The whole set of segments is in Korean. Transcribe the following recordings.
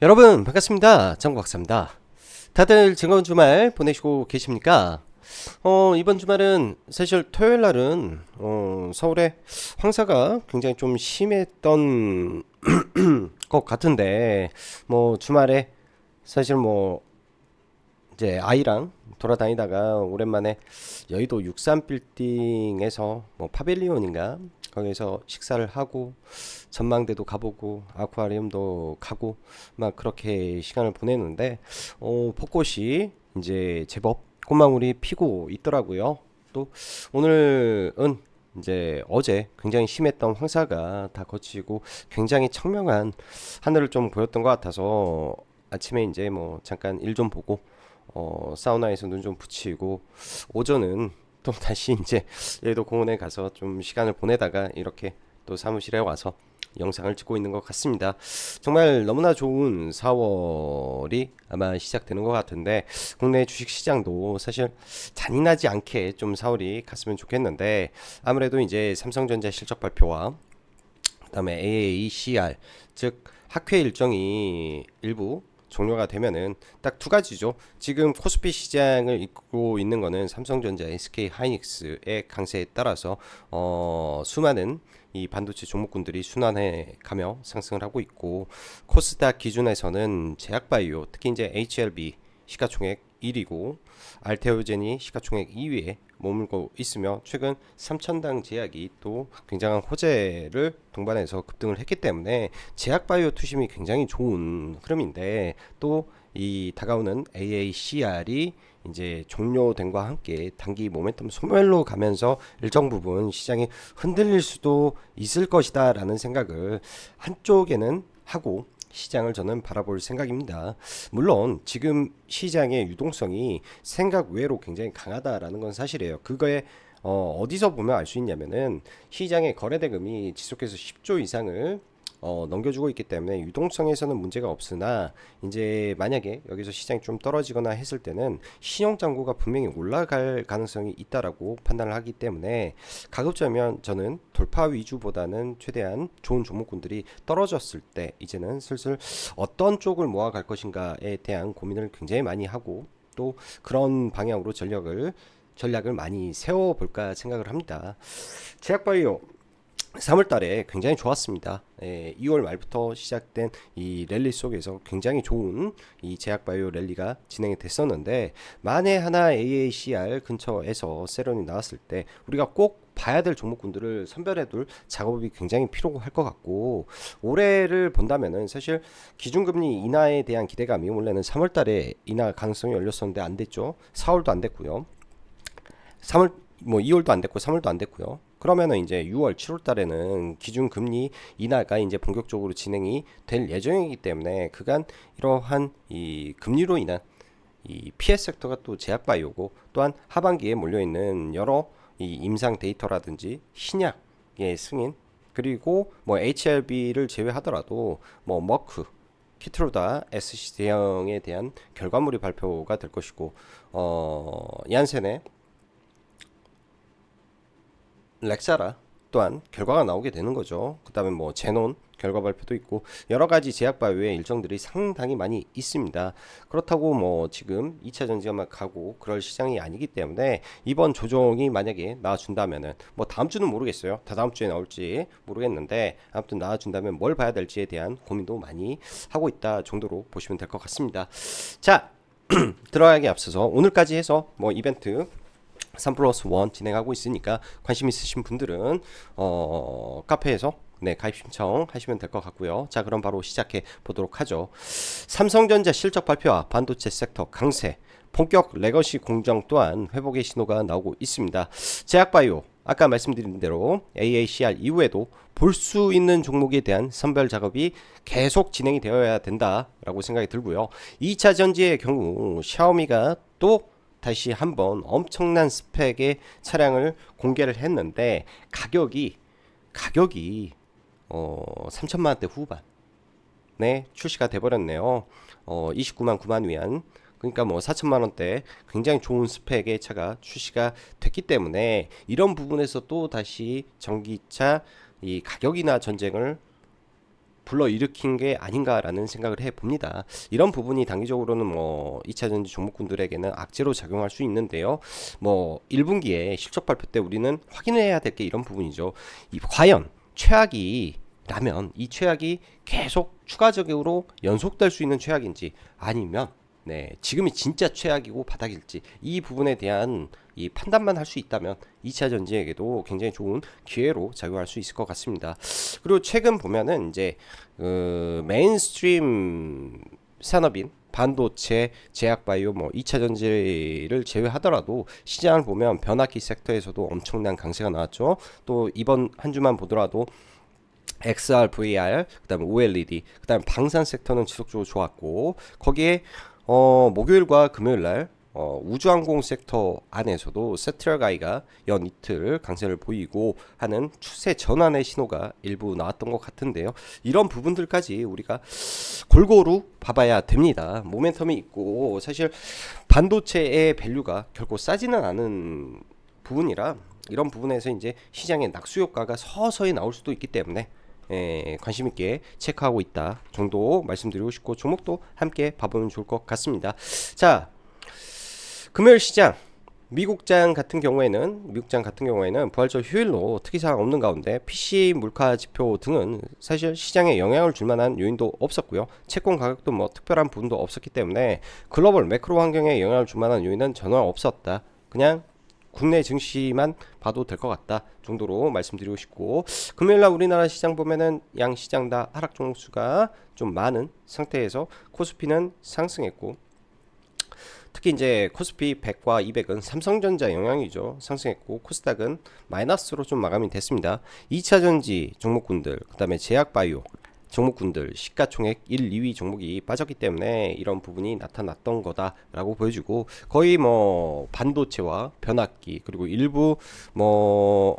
여러분 반갑습니다. 정박사입니다. 다들 즐거운 주말 보내시고 계십니까? 이번 주말은 사실 토요일 날은 서울에 황사가 굉장히 좀 심했던 것 같은데 뭐 주말에 사실 뭐 이제 아이랑 돌아다니다가 오랜만에 여의도 63빌딩에서 뭐 파빌리온인가 거기서 식사를 하고 전망대도 가보고 아쿠아리움도 가고 막 그렇게 시간을 보냈는데 벚꽃이 이제 제법 꽃망울이 피고 있더라고요. 또 오늘은 이제 어제 굉장히 심했던 황사가 다 거치고 굉장히 청명한 하늘을 좀 보였던 것 같아서 아침에 이제 뭐 잠깐 일 좀 보고 사우나에서 눈 좀 붙이고 오전은 또 다시 이제 여의도 공원에 가서 좀 시간을 보내다가 이렇게 또 사무실에 와서 영상을 찍고 있는 것 같습니다. 정말 너무나 좋은 4월이 아마 시작되는 것 같은데 국내 주식 시장도 사실 잔인하지 않게 좀 4월이 갔으면 좋겠는데 아무래도 이제 삼성전자 실적 발표와 그다음에 AACR 즉 학회 일정이 일부 종료가 되면은 딱 두 가지죠. 지금 코스피 시장을 이끌고 있는 거는 삼성전자, SK 하이닉스의 강세에 따라서 수많은 이 반도체 종목군들이 순환해 가며 상승을 하고 있고 코스닥 기준에서는 제약바이오 특히 이제 HLB 시가총액 1위고 알테오젠이 시가총액 2위에 머물고 있으며 최근 3천당 제약이 또 굉장한 호재를 동반해서 급등을 했기 때문에 제약바이오 투심이 굉장히 좋은 흐름인데 또 이 다가오는 AACR이 이제 종료된과 함께 단기 모멘텀 소멸로 가면서 일정 부분 시장이 흔들릴 수도 있을 것이다라는 생각을 한쪽에는 하고 시장을 저는 바라볼 생각입니다. 물론 지금 시장의 유동성이 생각 외로 굉장히 강하다라는 건 사실이에요. 그거에 어디서 보면 알 수 있냐면은 시장의 거래 대금이 지속해서 10조 이상을 넘겨주고 있기 때문에 유동성에서는 문제가 없으나 이제 만약에 여기서 시장이 좀 떨어지거나 했을 때는 신용 잔고가 분명히 올라갈 가능성이 있다라고 판단을 하기 때문에 가급적이면 저는 돌파 위주보다는 최대한 좋은 종목군들이 떨어졌을 때 이제는 슬슬 어떤 쪽을 모아갈 것인가에 대한 고민을 굉장히 많이 하고 또 그런 방향으로 전략을 많이 세워볼까 생각을 합니다. 제약바이오 3월 달에 굉장히 좋았습니다. 2월 말부터 시작된 이 랠리 속에서 굉장히 좋은 이 제약바이오 랠리가 진행이 됐었는데 만에 하나 AACR 근처에서 세론이 나왔을 때 우리가 꼭 봐야 될 종목군들을 선별해둘 작업이 굉장히 필요할 것 같고 올해를 본다면은 사실 기준금리 인하에 대한 기대감이 원래는 3월 달에 인하 가능성이 열렸었는데 안 됐죠. 4월도 안 됐고요. 3월 뭐 2월도 안 됐고 3월도 안 됐고요. 그러면은 이제 6월, 7월 달에는 기준 금리 인하가 이제 본격적으로 진행이 될 예정이기 때문에 그간 이러한 이 금리로 인한 이 피해 섹터가 또 제약바이오고 또한 하반기에 몰려 있는 여러 이 임상 데이터라든지 신약의 승인 그리고 뭐 HLB를 제외하더라도 뭐 머크 키트로다 SC 대형에 대한 결과물이 발표가 될 것이고 얀센의 렉사라 또한 결과가 나오게 되는 거죠. 그 다음에 뭐 제논 결과 발표도 있고 여러 가지 제약 바이오의 일정들이 상당히 많이 있습니다. 그렇다고 뭐 지금 2차 전지가 막 가고 그럴 시장이 아니기 때문에 이번 조정이 만약에 나와준다면은 뭐 다음 주는 모르겠어요. 다다음 주에 나올지 모르겠는데 아무튼 나와준다면 뭘 봐야 될지에 대한 고민도 많이 하고 있다 정도로 보시면 될 것 같습니다. 자, 들어가기 앞서서 오늘까지 해서 뭐 이벤트 3 플러스 1 진행하고 있으니까 관심 있으신 분들은 카페에서 가입 신청하시면 될 것 같고요. 자, 그럼 바로 시작해 보도록 하죠. 삼성전자 실적 발표와 반도체 섹터 강세, 본격 레거시 공정 또한 회복의 신호가 나오고 있습니다. 제약바이오 아까 말씀드린 대로 AACR 이후에도 볼 수 있는 종목에 대한 선별 작업이 계속 진행이 되어야 된다라고 생각이 들고요. 2차 전지의 경우 샤오미가 또 다시 한번 엄청난 스펙의 차량을 공개를 했는데 가격이 3천만 원대 후반에 출시가 돼버렸네요. 29만 9만 위안 그러니까 뭐 4천만 원대 굉장히 좋은 스펙의 차가 출시가 됐기 때문에 이런 부분에서 또 다시 전기차 이 가격이나 전쟁을 불러일으킨 게 아닌가라는 생각을 해봅니다. 이런 부분이 단기적으로는 뭐 2차전지 종목군들에게는 악재로 작용할 수 있는데요. 뭐 1분기에 실적 발표 때 우리는 확인해야 될 게 이런 부분이죠. 과연 최악이라면 이 최악이 계속 추가적으로 연속될 수 있는 최악인지, 아니면 지금이 진짜 최악이고 바닥일지, 이 부분에 대한 이 판단만 할 수 있다면 2차 전지에게도 굉장히 좋은 기회로 작용할 수 있을 것 같습니다. 그리고 최근 보면은 이제 메인스트림 산업인 반도체, 제약바이오, 뭐 2차 전지를 제외하더라도 시장을 보면 변압기 섹터에서도 엄청난 강세가 나왔죠. 또 이번 한 주만 보더라도 XR, VR, 그다음에 OLED, 그다음에 방산 섹터는 지속적으로 좋았고, 거기에 목요일과 금요일날 우주항공 섹터 안에서도 세트라가이가 연 이틀 강세를 보이고 하는 추세 전환의 신호가 일부 나왔던 것 같은데요. 이런 부분들까지 우리가 골고루 봐봐야 됩니다. 모멘텀이 있고, 사실 반도체의 밸류가 결코 싸지는 않은 부분이라 이런 부분에서 이제 시장의 낙수 효과가 서서히 나올 수도 있기 때문에 관심 있게 체크하고 있다 정도 말씀드리고 싶고, 종목도 함께 봐보면 좋을 것 같습니다. 자, 금요일 시장 미국장 같은 경우에는 부활절 휴일로 특이사항 없는 가운데 PC 물가 지표 등은 사실 시장에 영향을 줄 만한 요인도 없었고요. 채권 가격도 뭐 특별한 부분도 없었기 때문에 글로벌 매크로 환경에 영향을 줄 만한 요인은 전혀 없었다. 그냥 국내 증시만 봐도 될 것 같다 정도로 말씀드리고 싶고, 금요일날 우리나라 시장 보면은 양 시장 다 하락 종목 수가 좀 많은 상태에서 코스피는 상승했고, 특히 이제 코스피 100과 200은 삼성전자 영향이죠. 상승했고, 코스닥은 마이너스로 좀 마감이 됐습니다. 2차전지 종목군들, 그 다음에 제약바이오 종목군들 시가총액 1, 2위 종목이 빠졌기 때문에 이런 부분이 나타났던 거다라고 보여주고, 거의 뭐 반도체와 변압기, 그리고 일부 뭐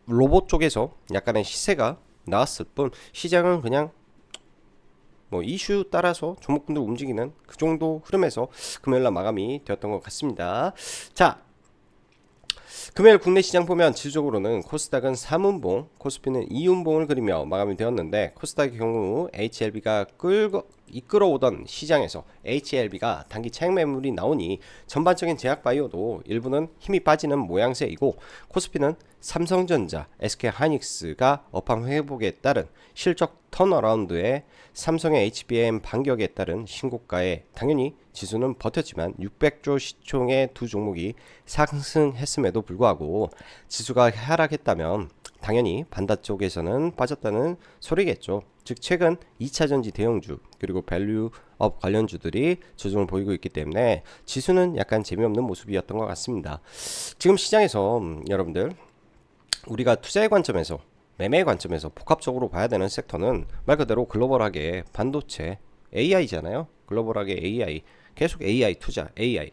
로봇 쪽에서 약간의 시세가 나왔을 뿐, 시장은 그냥 뭐 이슈 따라서 종목군들 움직이는 그 정도 흐름에서 금요일날 마감이 되었던 것 같습니다. 자, 금요일 국내 시장 보면 지수적으로는 코스닥은 3운봉, 코스피는 2운봉을 그리며 마감이 되었는데, 코스닥의 경우 HLB가 이끌어오던 시장에서 HLB가 단기 차익 매물이 나오니 전반적인 제약바이오도 일부는 힘이 빠지는 모양새이고, 코스피는 삼성전자, SK하이닉스가 업황 회복에 따른 실적 턴어라운드에 삼성의 HBM 반격에 따른 신고가에 당연히 지수는 버텼지만 600조 시총의 두 종목이 상승했음에도 불구하고 지수가 하락했다면 당연히 반다 쪽에서는 빠졌다는 소리겠죠. 즉 최근 2차전지 대형주 그리고 밸류업 관련주들이 조정을 보이고 있기 때문에 지수는 약간 재미없는 모습이었던 것 같습니다. 지금 시장에서 여러분들 우리가 투자의 관점에서, 매매의 관점에서 복합적으로 봐야 되는 섹터는 말 그대로 글로벌하게 반도체, AI잖아요. 글로벌하게 AI, 계속 AI 투자, AI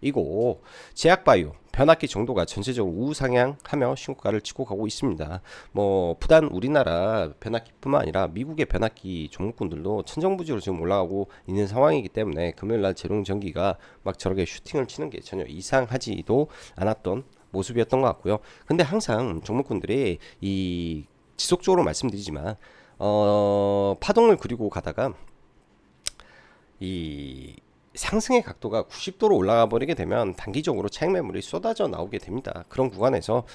이고, 제약바이오, 변압기 정도가 전체적으로 우상향하며 신고가를 치고 가고 있습니다. 뭐 부단 우리나라 변압기뿐만 아니라 미국의 변압기 종목군들도 천정부지로 지금 올라가고 있는 상황이기 때문에 금요일날 재롱전기가 막 저렇게 슈팅을 치는 게 전혀 이상하지도 않았던 모습이었던 것 같고요. 근데 항상 종목군들이 이 지속적으로 말씀드리지만 파동을 그리고 가다가 이 상승의 각도가 90도로 올라가 버리게 되면 단기적으로 차익 매물이 쏟아져 나오게 됩니다. 그런 구간에서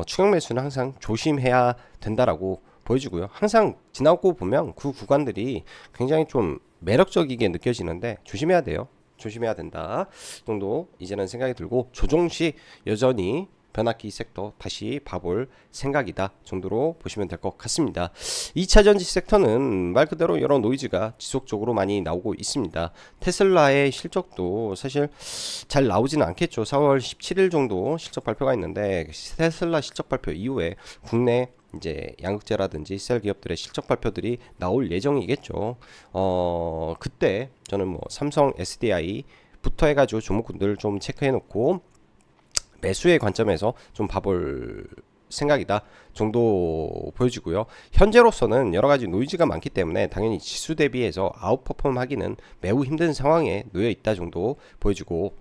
추격 매수는 항상 조심해야 된다라고 보여주고요. 항상 지나고 보면 그 구간들이 굉장히 좀 매력적이게 느껴지는데 조심해야 돼요. 조심해야 된다 정도 이제는 생각이 들고, 조정 시 여전히 변압기 섹터 다시 봐볼 생각이다 정도로 보시면 될 것 같습니다. 2차전지 섹터는 말 그대로 여러 노이즈가 지속적으로 많이 나오고 있습니다. 테슬라의 실적도 사실 잘 나오지는 않겠죠. 4월 17일 정도 실적 발표가 있는데, 테슬라 실적 발표 이후에 국내 이제 양극재라든지 셀 기업들의 실적 발표들이 나올 예정이겠죠. 그때 저는 뭐 삼성 SDI부터 해가지고 종목군들 좀 체크해 놓고 매수의 관점에서 좀 봐볼 생각이다 정도 보여지고요. 현재로서는 여러 가지 노이즈가 많기 때문에 당연히 지수 대비해서 아웃퍼폼 하기는 매우 힘든 상황에 놓여 있다 정도 보여지고,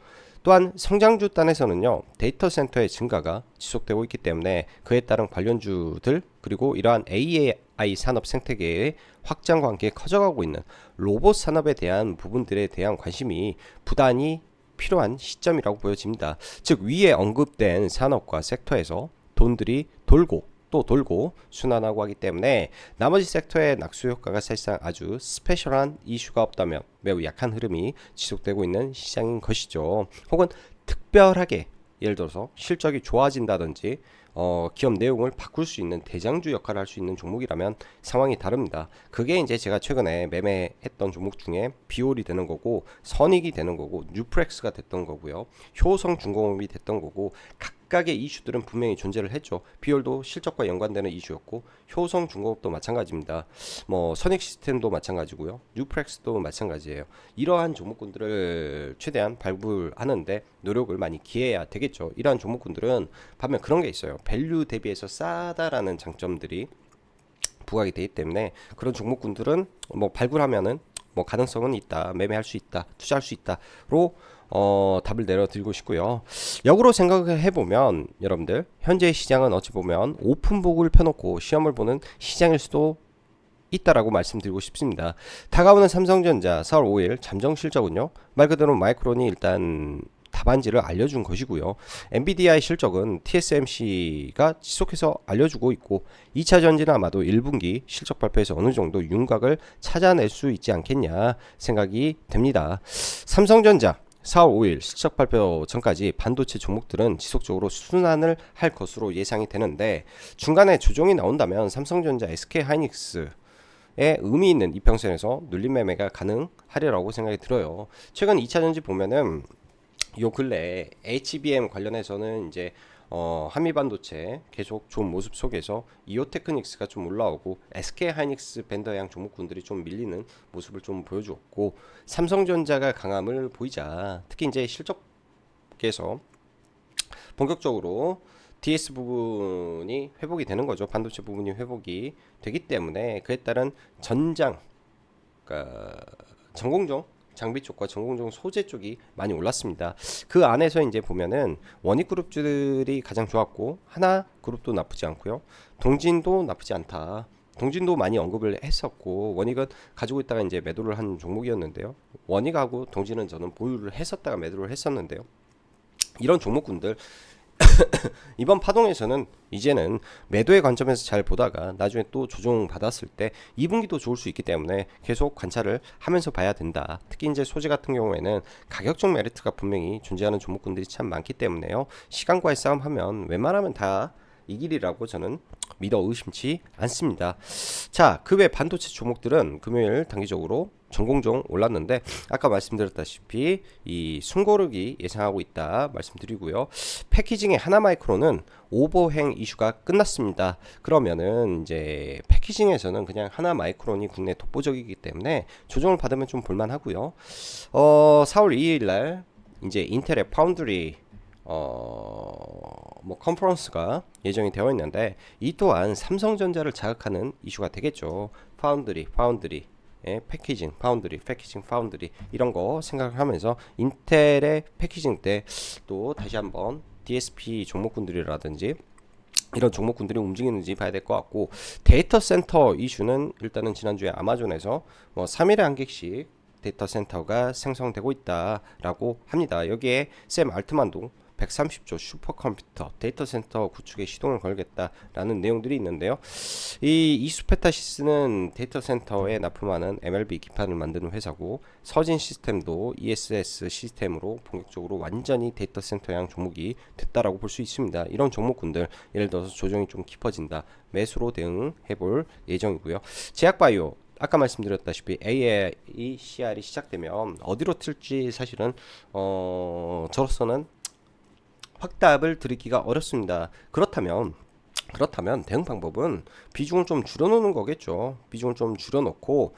또한 성장주 단에서는요, 데이터 센터의 증가가 지속되고 있기 때문에 그에 따른 관련주들, 그리고 이러한 AI 산업 생태계의 확장과 함께 커져가고 있는 로봇 산업에 대한 부분들에 대한 관심이 부단히 필요한 시점이라고 보여집니다. 즉 위에 언급된 산업과 섹터에서 돈들이 돌고 또 돌고 순환하고 하기 때문에 나머지 섹터의 낙수 효과가 사실상 아주 스페셜한 이슈가 없다면 매우 약한 흐름이 지속되고 있는 시장인 것이죠. 혹은 특별하게 예를 들어서 실적이 좋아진다든지 기업 내용을 바꿀 수 있는 대장주 역할을 할 수 있는 종목이라면 상황이 다릅니다. 그게 이제 제가 최근에 매매했던 종목 중에 비올이 되는 거고, 선익이 되는 거고, 뉴프렉스가 됐던 거고요, 효성중공업이 됐던 거고, 각각의 이슈들은 분명히 존재를 했죠. 비올도 실적과 연관되는 이슈였고, 효성중공업도 마찬가지입니다. 뭐 선익 시스템도 마찬가지고요, 뉴프렉스도 마찬가지예요. 이러한 종목군들을 최대한 발굴하는데 노력을 많이 기해야 되겠죠. 이러한 종목군들은 반면 그런 게 있어요. 밸류 대비해서 싸다라는 장점들이 부각이 되기 때문에 그런 종목군들은 뭐 발굴하면은 뭐 가능성은 있다, 매매할 수 있다, 투자할 수 있다로 답을 내려드리고 싶고요. 역으로 생각을 해보면 여러분들, 현재 시장은 어찌 보면 오픈북을 펴놓고 시험을 보는 시장일 수도 있다라고 말씀드리고 싶습니다. 다가오는 삼성전자 4월 5일 잠정 실적은요, 말 그대로 마이크론이 일단 답안지를 알려준 것이고요. 엔비디아의 실적은 TSMC가 지속해서 알려주고 있고, 2차 전지는 아마도 1분기 실적 발표에서 어느 정도 윤곽을 찾아낼 수 있지 않겠냐 생각이 됩니다. 삼성전자 4월 5일 실적 발표 전까지 반도체 종목들은 지속적으로 순환을 할 것으로 예상이 되는데, 중간에 조정이 나온다면 삼성전자, SK하이닉스 에 의미 있는 이평선에서 눌림 매매가 가능하리라고 생각이 들어요. 최근 2차 전지 보면은 요 근래 HBM 관련해서는 이제 한미 반도체 계속 좋은 모습 속에서 이오테크닉스가 좀 올라오고, SK하이닉스 벤더양 종목군들이 좀 밀리는 모습을 좀 보여주었고, 삼성전자가 강함을 보이자 특히 이제 실적에서 본격적으로 DS 부분이 회복이 되는 거죠. 반도체 부분이 회복이 되기 때문에 그에 따른 전장, 그러니까 전공정 장비 쪽과 전공정 소재 쪽이 많이 올랐습니다. 그 안에서 이제 보면은 원익 그룹주들이 가장 좋았고, 하나 그룹도 나쁘지 않고요, 동진도 나쁘지 않다. 동진도 많이 언급을 했었고, 원익은 가지고 있다가 이제 매도를 한 종목이었는데요. 원익하고 동진은 저는 보유를 했었다가 매도를 했었는데요. 이런 종목군들 이번 파동에서는 이제는 매도의 관점에서 잘 보다가 나중에 또 조정 받았을 때 2분기도 좋을 수 있기 때문에 계속 관찰을 하면서 봐야 된다. 특히 이제 소재 같은 경우에는 가격적 메리트가 분명히 존재하는 종목군들이 참 많기 때문에요. 시간과의 싸움하면 웬만하면 다 이 길이라고 저는 믿어 의심치 않습니다. 자, 그 외 반도체 종목들은 금요일 단기적으로 전공정 올랐는데, 아까 말씀드렸다시피 이 숨고르기 예상하고 있다 말씀드리고요. 패키징의 하나마이크론은 오버행 이슈가 끝났습니다. 그러면은 이제 패키징에서는 그냥 하나마이크론이 국내 독보적이기 때문에 조정을 받으면 좀 볼만하고요. 4월 2일 날 이제 인텔의 파운드리 뭐 컨퍼런스가 예정이 되어 있는데, 이 또한 삼성전자를 자극하는 이슈가 되겠죠. 파운드리 패키징 파운드리 이런 거 생각을 하면서 인텔의 패키징 때 또 다시 한번 DSP 종목군들이라든지 이런 종목군들이 움직이는지 봐야 될 것 같고, 데이터 센터 이슈는 일단은 지난주에 아마존에서 뭐 3일에 한 개씩 데이터 센터가 생성되고 있다라고 합니다. 여기에 샘 알트만도 130조 슈퍼컴퓨터 데이터 센터 구축에 시동을 걸겠다라는 내용들이 있는데요. 이 이수페타시스는 데이터 센터에 납품하는 MLB 기판을 만드는 회사고, 서진 시스템도 ESS 시스템으로 본격적으로 완전히 데이터 센터형 종목이 됐다라고 볼 수 있습니다. 이런 종목군들 예를 들어서 조정이 좀 깊어진다, 매수로 대응해 볼 예정이고요. 제약바이오, 아까 말씀드렸다시피 AI CR이 시작되면 어디로 튈지 사실은 저로서는 확답을 드리기가 어렵습니다. 그렇다면 대응 방법은 비중을 좀 줄여놓는 거겠죠. 비중을 좀 줄여놓고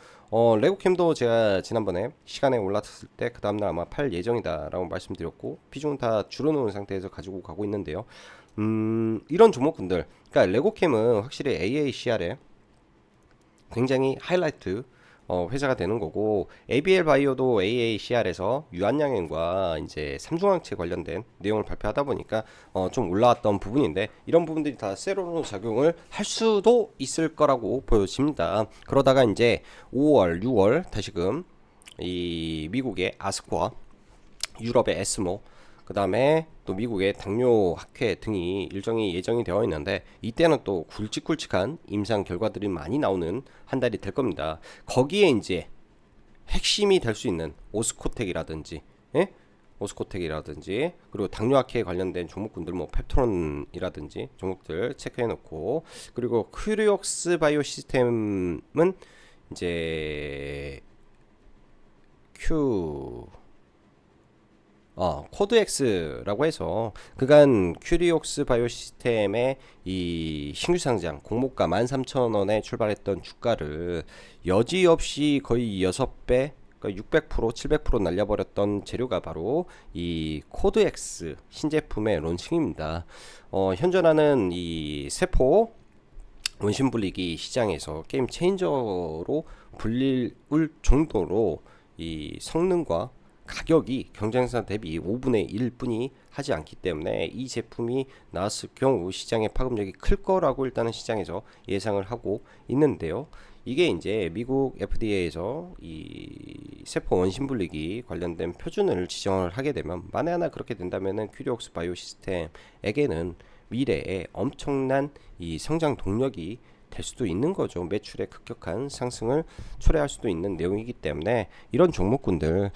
레고캠도 제가 지난번에 시간에 올랐을 때 그 다음날 아마 팔 예정이다라고 말씀드렸고, 비중은 다 줄여놓은 상태에서 가지고 가고 있는데요. 이런 종목군들, 그러니까 레고캠은 확실히 AACR에 굉장히 하이라이트 회사가 되는 거고, ABL 바이오도 AACR에서 유한양행과 이제 삼중항체 관련된 내용을 발표하다 보니까 좀 올라왔던 부분인데, 이런 부분들이 다 세로로 작용을 할 수도 있을 거라고 보여집니다. 그러다가 이제 5월, 6월 다시금 이 미국의 아스코와 유럽의 에스모, 그 다음에 또 미국의 당뇨 학회 등이 일정이 예정이 되어 있는데, 이때는 또 굵직굵직한 임상 결과들이 많이 나오는 한 달이 될 겁니다. 거기에 이제 핵심이 될 수 있는 오스코텍이라든지, 예? 오스코텍이라든지, 그리고 당뇨학회에 관련된 종목군들, 뭐 펩토론이라든지 종목들 체크해 놓고, 그리고 큐리옥스 바이오 시스템은 이제 큐 코드X라고 해서 그간 큐리옥스 바이오 시스템의 이 신규 상장 공모가 13,000원에 출발했던 주가를 여지없이 거의 6배, 그러니까 600%, 700% 날려버렸던 재료가 바로 이 코드X 신제품의 론칭입니다. 현존하는 이 세포 원심 분리기 시장에서 게임 체인저로 불릴 정도로 이 성능과 가격이 경쟁사 대비 5분의 1뿐이 하지 않기 때문에 이 제품이 나왔을 경우 시장의 파급력이 클 거라고 일단은 시장에서 예상을 하고 있는데요. 이게 이제 미국 FDA에서 이 세포 원심 분리기 관련된 표준을 지정을 하게 되면, 만에 하나 그렇게 된다면은 큐리옥스 바이오 시스템에게는 미래에 엄청난 이 성장 동력이 될 수도 있는 거죠. 매출의 급격한 상승을 초래할 수도 있는 내용이기 때문에 이런 종목군들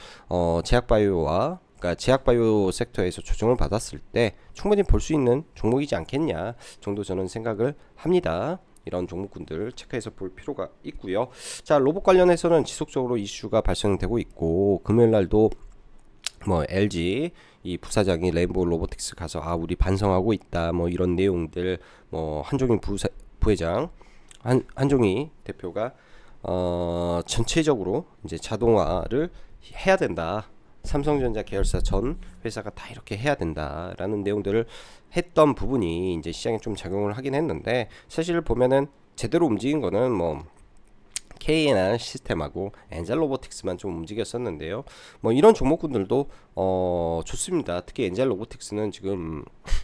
제약바이오와, 그러니까 제약바이오 섹터에서 조정을 받았을 때 충분히 볼 수 있는 종목이지 않겠냐 정도 저는 생각을 합니다. 이런 종목군들 체크해서 볼 필요가 있고요. 자, 로봇 관련해서는 지속적으로 이슈가 발생되고 있고, 금요일날도 뭐 LG 이 부사장이 레인보우 로보틱스 가서 우리 반성하고 있다 뭐 이런 내용들, 뭐 한종희 부회장, 한종희 대표가 전체적으로 이제 자동화를 해야 된다, 삼성전자 계열사 전 회사가 다 이렇게 해야 된다라는 내용들을 했던 부분이 이제 시장에 좀 작용을 하긴 했는데, 사실 보면은 제대로 움직인 거는 뭐 KNR 시스템하고 엔젤 로보틱스만 좀 움직였었는데요. 뭐 이런 종목군들도 좋습니다. 특히 엔젤 로보틱스는 지금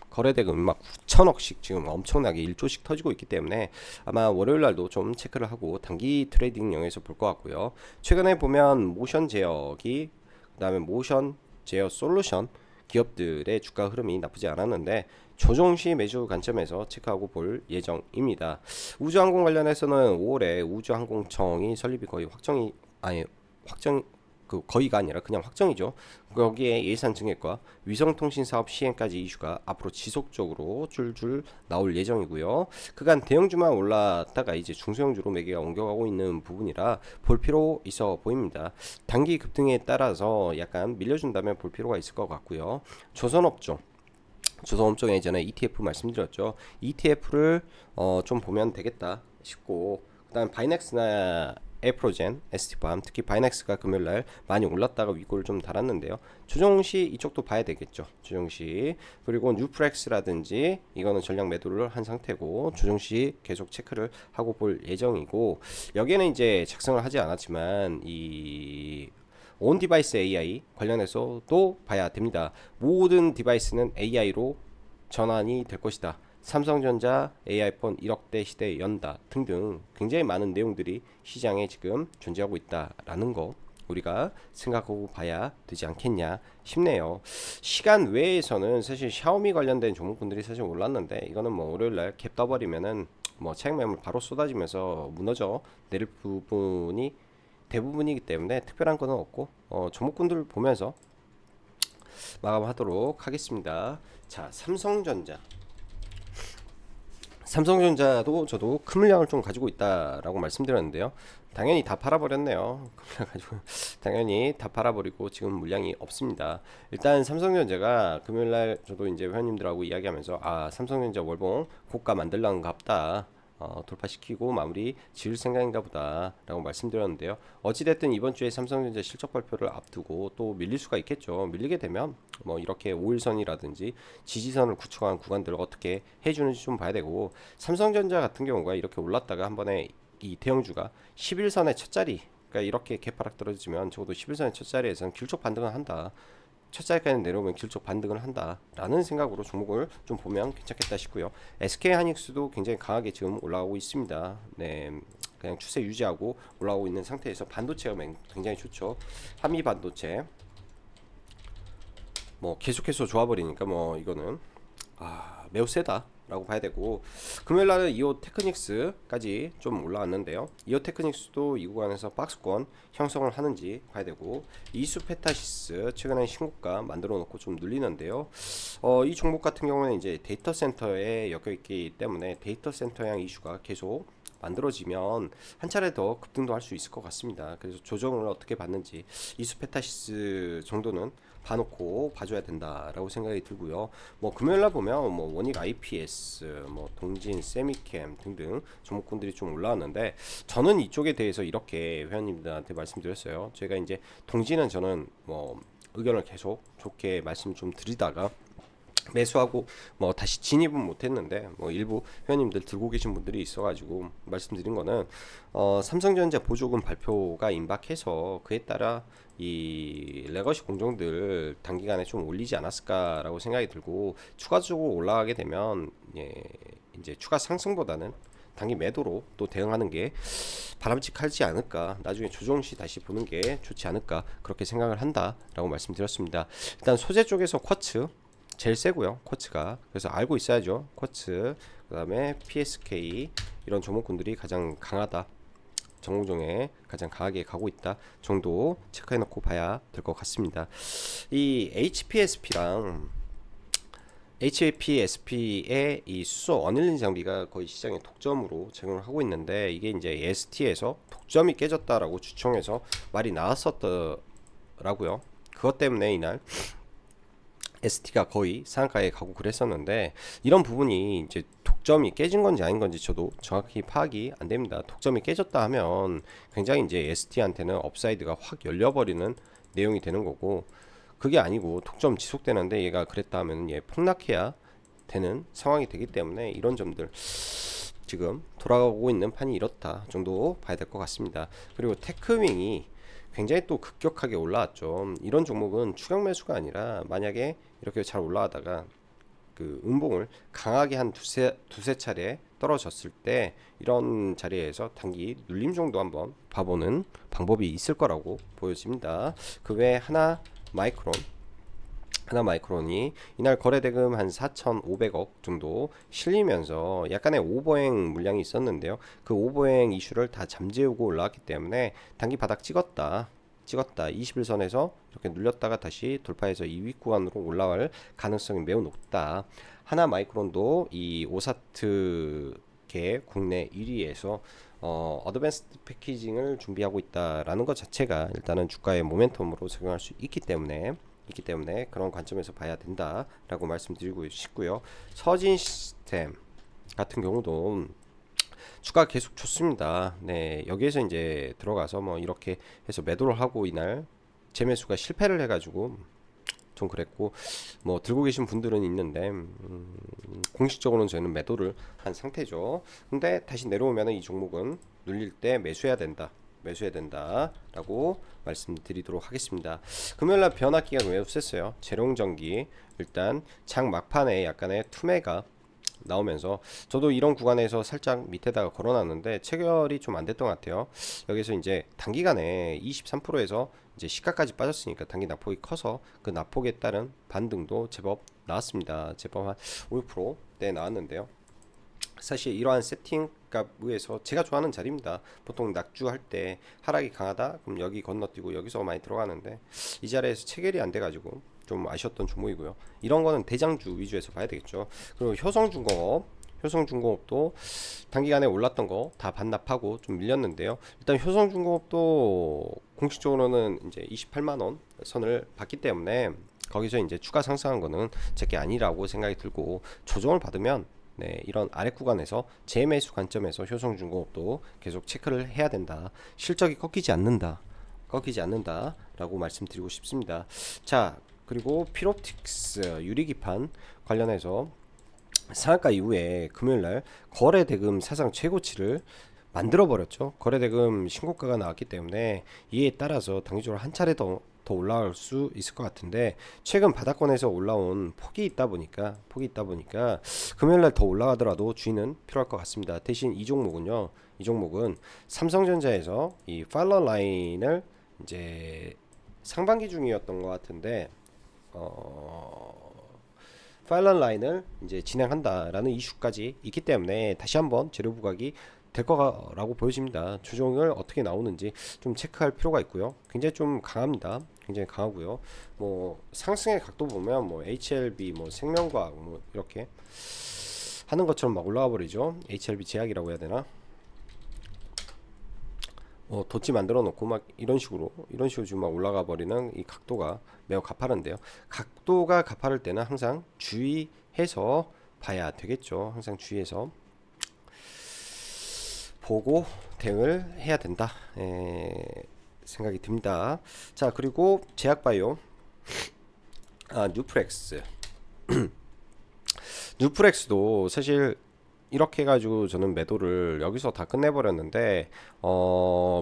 거래 대금이 막 9천억씩 지금 엄청나게 1조씩 터지고 있기 때문에 아마 월요일 날도 좀 체크를 하고 단기 트레이딩용에서 볼 것 같고요. 최근에 보면 모션 제어기, 그다음에 모션 제어 솔루션 기업들의 주가 흐름이 나쁘지 않았는데, 조정시 매수 관점에서 체크하고 볼 예정입니다. 우주항공 관련해서는 5월에 우주항공청이 설립이 거의 확정 그 거의가 아니라 그냥 확정이죠. 거기에 예산 증액과 위성통신 사업 시행까지 이슈가 앞으로 지속적으로 줄줄 나올 예정이고요. 그간 대형주만 올랐다가 이제 중소형주로 매개가 옮겨가고 있는 부분이라 볼 필요 있어 보입니다. 단기 급등에 따라서 약간 밀려준다면 볼 필요가 있을 것 같고요. 조선업종 예전에 ETF 말씀드렸죠. ETF를 좀 보면 되겠다 싶고, 그다음 바이넥스나 에프로젠, ST팜, 특히 바이넥스가 금요일날 많이 올랐다가 윗골을 좀 달았는데요. 조정시 이쪽도 봐야 되겠죠. 조정시, 그리고 뉴프렉스라든지 이거는 전량 매도를 한 상태고 조정시 계속 체크를 하고 볼 예정이고, 여기에는 이제 작성을 하지 않았지만 이 온 디바이스 AI 관련해서도 봐야 됩니다. 모든 디바이스는 AI로 전환이 될 것이다. 삼성전자 AI폰 1억대 시대에 연다 등등 굉장히 많은 내용들이 시장에 지금 존재하고 있다라는 거 우리가 생각하고 봐야 되지 않겠냐 싶네요. 시간 외에서는 사실 샤오미 관련된 종목군들이 사실 올랐는데, 이거는 뭐 월요일날 갭 떠버리면은 뭐 차익 매물 바로 쏟아지면서 무너져 내릴 부분이 대부분이기 때문에 특별한 거는 없고 종목군들 보면서 마감하도록 하겠습니다. 자, 삼성전자도 저도 큰 물량을 좀 가지고 있다라고 말씀드렸는데요. 당연히 다 팔아버렸네요. 그래가지고 당연히 다 팔아버리고 지금 물량이 없습니다. 일단 삼성전자가 금요일날 저도 이제 회원님들하고 이야기하면서 삼성전자 월봉 고가 만들란가 보다, 돌파시키고 마무리 지을 생각인가 보다 라고 말씀드렸는데요. 어찌됐든 이번 주에 삼성전자 실적 발표를 앞두고 또 밀릴 수가 있겠죠. 밀리게 되면 뭐 이렇게 5일선이라든지 지지선을 구축한 구간들을 어떻게 해주는지 좀 봐야 되고, 삼성전자 같은 경우가 이렇게 올랐다가 한 번에 이 대형주가 11선의 첫 자리 그러니까 이렇게 개파락 떨어지면 적어도 11선의 첫 자리에서는 길쭉 반등을 한다. 첫 자리까지 내려오면 길쭉 반등을 한다라는 생각으로 종목을 좀 보면 괜찮겠다 싶고요. SK 하이닉스도 굉장히 강하게 지금 올라가고 있습니다. 네, 그냥 추세 유지하고 올라오고 있는 상태에서 반도체가 굉장히 좋죠. 한미 반도체 뭐 계속해서 좋아버리니까 뭐 이거는 매우 세다라고 봐야 되고, 금요일날은 이오 테크닉스까지 좀 올라왔는데요. 이오 테크닉스도 이 구간에서 박스권 형성을 하는지 봐야 되고, 이수 페타시스 최근에 신고가 만들어 놓고 좀 눌리는데요. 이 종목 같은 경우는 이제 데이터 센터에 엮여 있기 때문에 데이터 센터향 이슈가 계속 만들어지면 한 차례 더 급등도 할 수 있을 것 같습니다. 그래서 조정을 어떻게 받는지 이수페타시스 정도는 봐놓고 봐줘야 된다라고 생각이 들고요. 뭐 금요일날 보면 뭐 원익 IPS, 뭐 동진, 세미캠 등등 종목군들이 좀 올라왔는데, 저는 이쪽에 대해서 이렇게 회원님들한테 말씀드렸어요. 제가 이제 동진은 저는 뭐 의견을 계속 좋게 말씀 좀 드리다가 매수하고 뭐 다시 진입은 못했는데, 뭐 일부 회원님들 들고 계신 분들이 있어가지고 말씀드린 거는 삼성전자 보조금 발표가 임박해서 그에 따라 이 레거시 공정들 단기간에 좀 올리지 않았을까라고 생각이 들고, 추가적으로 올라가게 되면 이제 추가 상승보다는 단기 매도로 또 대응하는 게 바람직하지 않을까, 나중에 조정 시 다시 보는 게 좋지 않을까, 그렇게 생각을 한다라고 말씀드렸습니다. 일단 소재 쪽에서 쿼츠 제일 세고요, 쿼츠가. 그래서 알고 있어야죠, 쿼츠. 그 다음에 PSK, 이런 종목군들이 가장 강하다, 정공정에 가장 강하게 가고 있다 정도 체크해 놓고 봐야 될 것 같습니다. 이 HPSP랑 HAPSP의 이 수소 어닐린 장비가 거의 시장에 독점으로 제공을 하고 있는데, 이게 이제 ST에서 독점이 깨졌다라고 주청해서 말이 나왔었더라고요. 그것 때문에 이날 ST가 거의 상한가에 가고 그랬었는데, 이런 부분이 이제 독점이 깨진 건지 아닌 건지 저도 정확히 파악이 안 됩니다. 독점이 깨졌다 하면 굉장히 이제 ST한테는 업사이드가 확 열려버리는 내용이 되는 거고, 그게 아니고 독점 지속되는데 얘가 그랬다 하면 얘 폭락해야 되는 상황이 되기 때문에, 이런 점들 지금 돌아가고 있는 판이 이렇다 정도 봐야 될 것 같습니다. 그리고 테크윙이 굉장히 또 급격하게 올라왔죠. 이런 종목은 추격 매수가 아니라, 만약에 이렇게 잘 올라가다가 그 음봉을 강하게 한 두세 차례 떨어졌을 때, 이런 자리에서 단기 눌림 정도 한번 봐보는 방법이 있을 거라고 보여집니다. 그 외에 하나 마이크론이 이날 거래대금 한 4,500억 정도 실리면서 약간의 오버행 물량이 있었는데요. 그 오버행 이슈를 다 잠재우고 올라왔기 때문에 단기 바닥 찍었다 21선에서 이렇게 눌렸다가 다시 돌파해서 이 윗 구간으로 올라갈 가능성이 매우 높다. 하나 마이크론도 이 오사트계 국내 1위에서 어드밴스드 패키징을 준비하고 있다라는 것 자체가 일단은 주가의 모멘텀으로 작용할 수 있기 때문에 그런 관점에서 봐야 된다라고 말씀드리고 싶고요. 서진 시스템 같은 경우도 주가 계속 좋습니다. 네, 여기에서 이제 들어가서 뭐 이렇게 해서 매도를 하고 이날 재매수가 실패를 해가지고 좀 그랬고, 뭐 들고 계신 분들은 있는데 공식적으로는 저희는 매도를 한 상태죠. 근데 다시 내려오면 이 종목은 눌릴 때 매수해야 된다라고 말씀드리도록 하겠습니다. 금요일날 변화기가 매우 셌어요. 재롱전기 일단 장 막판에 약간의 투매가 나오면서, 저도 이런 구간에서 살짝 밑에다가 걸어놨는데 체결이 좀 안 됐던 것 같아요. 여기서 이제 단기간에 23%에서 이제 시가까지 빠졌으니까 단기 낙폭이 커서 그 낙폭에 따른 반등도 제법 나왔습니다. 제법 한 5~6%대 나왔는데요. 사실 이러한 세팅 값에서 제가 좋아하는 자리입니다. 보통 낙주할 때 하락이 강하다 그럼 여기 건너뛰고 여기서 많이 들어가는데, 이 자리에서 체결이 안 돼가지고 좀 아쉬웠던 종목이고요. 이런 거는 대장주 위주에서 봐야 되겠죠. 그리고 효성중공업도 단기간에 올랐던 거 다 반납하고 좀 밀렸는데요. 일단 효성중공업도 공식적으로는 이제 28만원 선을 봤기 때문에 거기서 이제 추가 상승한 거는 제게 아니라고 생각이 들고, 조정을 받으면 이런 아래 구간에서 재매수 관점에서 효성중공업도 계속 체크를 해야 된다. 실적이 꺾이지 않는다라고 말씀드리고 싶습니다. 자, 그리고 필옵틱스 유리기판 관련해서 상한가 이후에 금요일날 거래 대금 사상 최고치를 만들어 버렸죠. 거래대금 신고가가 나왔기 때문에 이에 따라서 단기적으로 한 차례 더 올라갈 수 있을 것 같은데, 최근 바닥권에서 올라온 폭이 있다 보니까 금요일날 더 올라가더라도 주의는 필요할 것 같습니다. 대신 이 종목은요, 이 종목은 삼성전자에서 이 팔러 라인을 이제 상반기 중이었던 것 같은데, 팔러 라인을 이제 진행한다라는 이슈까지 있기 때문에 다시 한번 재료 부각이 될 거라고 보여집니다. 조정을 어떻게 나오는지 좀 체크할 필요가 있고요. 굉장히 좀 강합니다. 굉장히 강하고요. 뭐 상승의 각도 보면 뭐 HLB, 뭐 생명과학 뭐 이렇게 하는 것처럼 막 올라가 버리죠. HLB 제약이라고 해야 되나? 덧지 만들어 놓고 막 이런 식으로 지금 막 올라가 버리는 이 각도가 매우 가파른데요. 각도가 가파를 때는 항상 주의해서 봐야 되겠죠. 항상 주의해서 보고 대응을 해야 된다, 생각이 듭니다. 자, 그리고 제약바이오, 뉴프렉스. 뉴프렉스도 사실 이렇게 해가지고 저는 매도를 여기서 다 끝내버렸는데,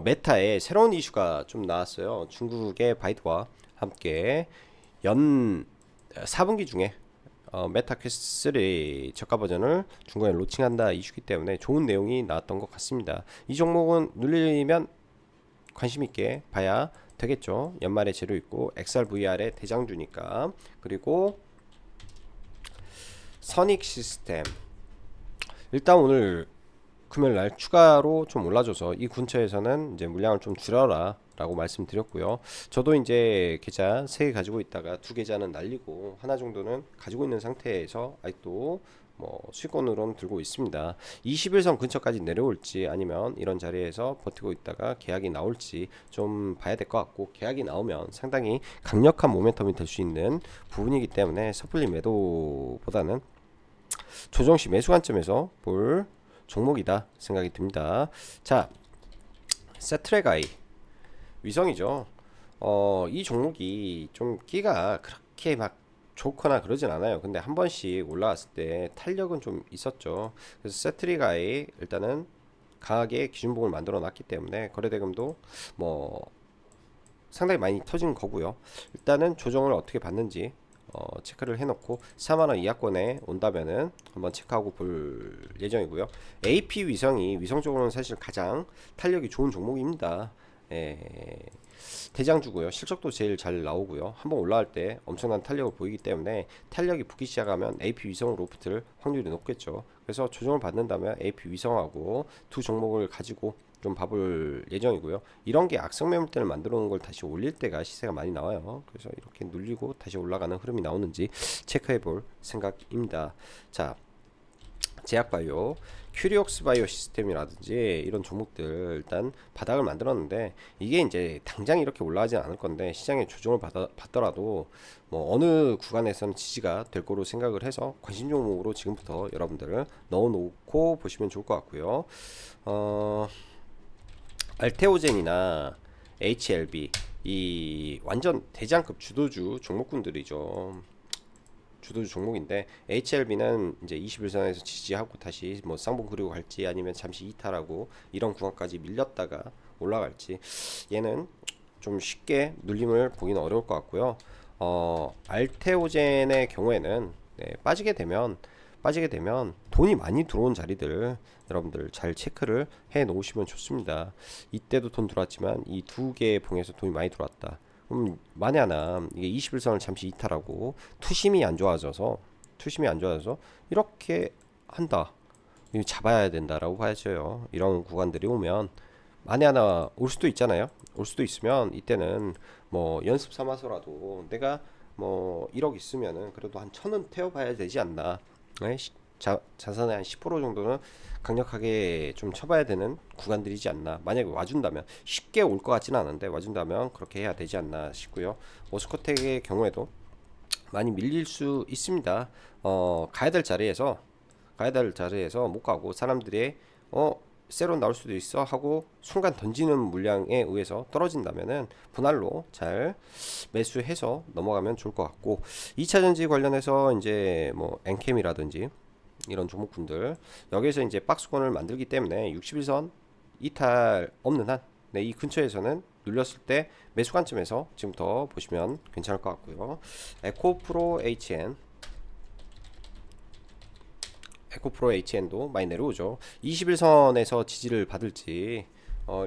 메타에 새로운 이슈가 좀 나왔어요. 중국의 바이두와 함께 연 4분기 중에 메타 퀘스트 3 저가 버전을 중국에 로칭한다 이슈기 때문에 좋은 내용이 나왔던 것 같습니다. 이 종목은 눌리면 관심 있게 봐야 되겠죠. 연말에 재료 있고 XRVR의 대장주니까. 그리고 선익 시스템, 일단 오늘 금요일날 추가로 좀 올라줘서 이 근처에서는 이제 물량을 좀 줄여라 라고 말씀드렸고요. 저도 이제 계좌 3개 가지고 있다가 2계좌는 날리고 하나 정도는 가지고 있는 상태에서 아직도 뭐 수익권으로는 들고 있습니다. 21선 근처까지 내려올지 아니면 이런 자리에서 버티고 있다가 계약이 나올지 좀 봐야 될 것 같고, 계약이 나오면 상당히 강력한 모멘텀이 될 수 있는 부분이기 때문에 섣불리 매도보다는 조정시 매수 관점에서 볼 종목이다 생각이 듭니다. 자, 세트레가이 위성이죠. 이 종목이 좀 끼가 그렇게 막 좋거나 그러진 않아요. 근데 한 번씩 올라왔을 때 탄력은 좀 있었죠. 그래서 세트리가이 일단은 강하게 기준봉을 만들어 놨기 때문에 거래대금도 뭐 상당히 많이 터진 거고요. 일단은 조정을 어떻게 받는지 체크를 해놓고 4만원 이하권에 온다면은 한번 체크하고 볼 예정이고요. AP 위성이 위성적으로는 사실 가장 탄력이 좋은 종목입니다. 대장주고요. 실적도 제일 잘 나오고요. 한번 올라갈 때 엄청난 탄력을 보이기 때문에 탄력이 붙기 시작하면 AP 위성으로 붙을 확률이 높겠죠. 그래서 조정을 받는다면 AP 위성하고 두 종목을 가지고 좀 봐볼 예정이고요. 이런 게 악성 매물대를 만들어 놓은 걸 다시 올릴 때가 시세가 많이 나와요. 그래서 이렇게 눌리고 다시 올라가는 흐름이 나오는지 체크해 볼 생각입니다. 자, 제약바이오, 큐리옥스 바이오 시스템이라든지 이런 종목들 일단 바닥을 만들었는데, 이게 이제 당장 이렇게 올라가진 않을 건데 시장의 조정을 받더라도 뭐 어느 구간에서는 지지가 될 거로 생각을 해서 관심 종목으로 지금부터 여러분들을 넣어놓고 보시면 좋을 것 같고요. 알테오젠이나 HLB, 이 완전 대장급 주도주 종목군들이죠. 주도주 종목인데, HLB는 이제 21선에서 지지하고 다시 뭐 쌍봉 그리고 갈지 아니면 잠시 이탈하고 이런 구간까지 밀렸다가 올라갈지, 얘는 좀 쉽게 눌림을 보기는 어려울 것 같고요. 알테오젠의 경우에는 빠지게 되면 돈이 많이 들어온 자리들 여러분들 잘 체크를 해 놓으시면 좋습니다. 이때도 돈 들어왔지만 이 두 개의 봉에서 돈이 많이 들어왔다. 만에 하나 이게 21선을 잠시 이탈하고 투심이 안 좋아져서 이렇게 한다. 이거 잡아야 된다라고 봐야죠. 이런 구간들이 오면 만에 하나 올 수도 있잖아요. 올 수도 있으면 이때는 뭐 연습 삼아서라도 내가 뭐 1억 있으면은 그래도 한 1,000원 태워봐야 되지 않나. 네? 자산의 한 10% 정도는 강력하게 좀 쳐봐야 되는 구간들이지 않나. 만약에 와준다면, 쉽게 올 것 같지는 않은데 와준다면 그렇게 해야 되지 않나 싶고요. 오스코텍의 경우에도 많이 밀릴 수 있습니다. 가야 될 자리에서 못 가고 사람들이 세로 나올 수도 있어 하고 순간 던지는 물량에 의해서 떨어진다면은 분할로 잘 매수해서 넘어가면 좋을 것 같고, 2차전지 관련해서 이제 뭐 엔캠이라든지 이런 종목군들 여기에서 이제 박스권을 만들기 때문에 61선 이탈 없는 한, 네, 이 근처에서는 눌렸을 때 매수 관점에서 지금부터 보시면 괜찮을 것 같고요. 에코프로 HN, 에코프로 HN도 많이 내려오죠. 21선에서 지지를 받을지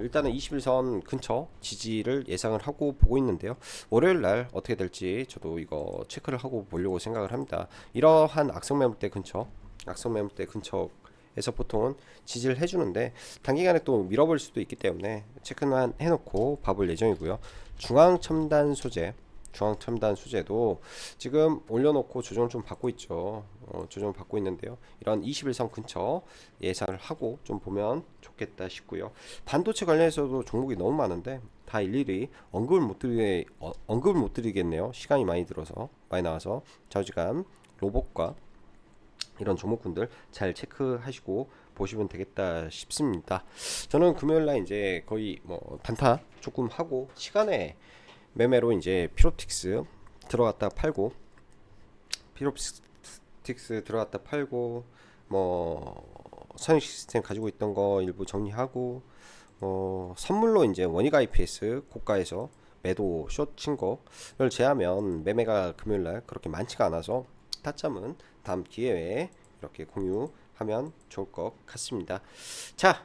일단은 21선 근처 지지를 예상을 하고 보고 있는데요. 월요일날 어떻게 될지 저도 이거 체크를 하고 보려고 생각을 합니다. 이러한 악성 매물대 근처, 악성 매물대 근처에서 보통은 지지를 해주는데 단기간에 또 밀어버릴 수도 있기 때문에 체크만 해놓고 봐볼 예정이고요. 중앙첨단 소재, 중앙첨단 소재도 지금 올려놓고 조정을 좀 받고 있죠. 조정을 받고 있는데요. 이런 21선 근처 예상을 하고 좀 보면 좋겠다 싶고요. 반도체 관련해서도 종목이 너무 많은데 다 일일이 언급을 못 드리겠네요. 시간이 많이 들어서 많이 나와서 좌우지간 로봇과 이런 종목군들 잘 체크하시고 보시면 되겠다 싶습니다. 저는 금요일날 이제 거의 뭐 단타 조금 하고 시간에 매매로 이제 피롭틱스 들어갔다 팔고, 피롭틱스 들어갔다 팔고, 뭐 선익 시스템 가지고 있던 거 일부 정리하고, 선물로 이제 원익 IPS 고가에서 매도 숏 친 거를 제하면 매매가 금요일날 그렇게 많지가 않아서 타점은 다음 기회에 이렇게 공유하면 좋을 것 같습니다. 자,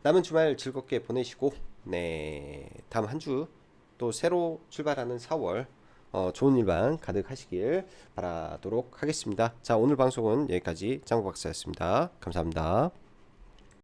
남은 주말 즐겁게 보내시고, 네, 다음 한 주 또 새로 출발하는 4월 좋은 일만 가득하시길 바라도록 하겠습니다. 자, 오늘 방송은 여기까지 짱구 박사였습니다. 감사합니다.